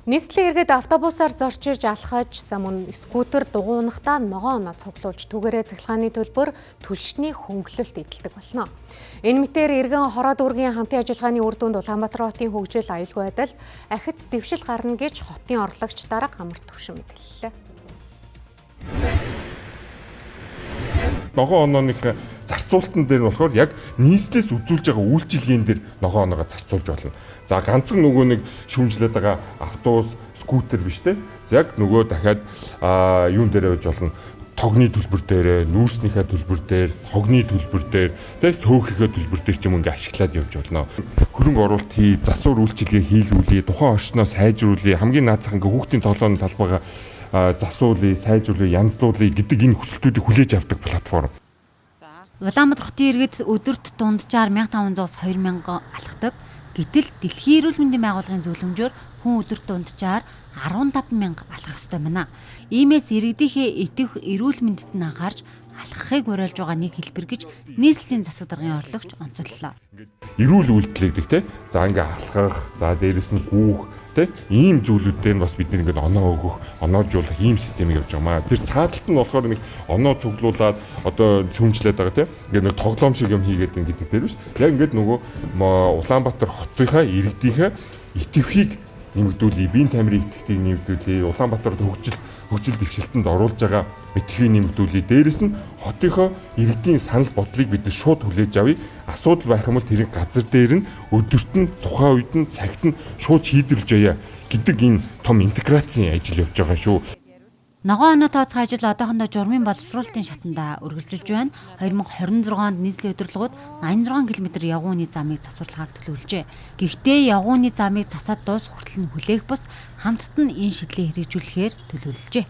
Нийслэлийн иргэд автобусаар зорч ирж алхаж, мөн скутер дугуйнахдаа ногоо оноо цуглуулж түүгээрээ цахилгааны төлбөр түлшний хөнгөлөлт эдэлдэг болно. Энэ мэтээр иргэн хороо дүүргийн хамтын ажиллагааны үр дүнд Улаанбаатар хотын хөгжил аюулгүй байдал ахиц дэвшил гарна гэж хотын орлогч дарга Амар Төвшин мэдээллээ. Ногоо онооных зарцуулалтан дээр нь болохоор яг нийслэлээс үзүүлж байгаа үйлчилгээнд дээр ногоо оноогоо зарцуулж болно. За ганцхан нөгөө нэг шүүмжлээд байгаа автобус, скутер биш те. Яг нөгөө дахиад юун дээр байж болно. Тогны төлбөр дээр, нүүрснийхээ төлбөр дээр, тогны төлбөр дээр, те сөөхийнхээ төлбөр дээр ч юм ингээ ашиглаад явж болно. Хөрөнгө оруулалт хий, засвар үйлчилгээ хийлгүүлээ, тухайн орчноо сайжруулъя, хамгийн наацхан ингээ хүүхдийн тоглооны талбайгаа засуулъя, сайжруулъя, янзлуулъя гэдэг энэ хүсэлтүүдийг хүлээж авдаг платформ. Улаанбаатар хотын иргэд өдөрт дунджаар 1500-аас 2000 алхдаг. Гэтэл Дэлхийн эрүүл мэндийн байгууллагын зөвлөмжөөр хүн өдөрт дунджаар 15000 алхах ёстой байна. Иймээс иргэдийнхээ идэвх эрүүл мэндэд нь анхаарч алхахыг уриалж байгаа нэг хэлбэр гэж нийслэлийн засаг даргын орлогч онцоллоо. Эрүүл үйлдэл гэдэг те. За ингээ алхах, за дээрэс нь гүүх те. Ийм зүйлүүд дээр нь бас бид нэг оноо өгөх, оноожуулах ийм системийг явж байгаа маа. Тэр цаадалт нь болохоор нэг оноо цуглуулад одоо шүүмжлээд байгаа те. Ингээ нэг тоглоом шиг юм хийгээд ингээд дээр биш. Яг ингээд нөгөө Улаанбаатар хотынхаа иргэдийнхээ идэвхийг нэмэгдүүлээ, биеийн тамирын идэвхийг нэмэгдүүлээ, Улаанбаатарт хөгжил дэвшилтэнд оруулж байгаа идэвхийг нэмэгдүүлээ. Дээрэс нь хотынхоо иргэдийн санал бодлыг бид шууд хүлээж авъя. Асуудал байх юм бол тэрийг газар дээр нь өдөрт нь тухайн үед нь цагт нь шууд шийдвэрлэж яваа гэдэг энэ том интеграцийн ажил явж байгаа шүү. Ногоо оноо тооцох ажил одоохондоо журмын боловсруулалтын шатанда үргэлжилж байна. 2026 онд нийслэлийн удирдлагууд 86 км явгууны замыг засварлагаар төлөвлөжээ. Гэхдээ явгууны замыг засаад дуусах хүртэл нь хүлээх бус хамтд нь энэ шийдлээ хэрэгжүүлэхээр төлөвлөжээ.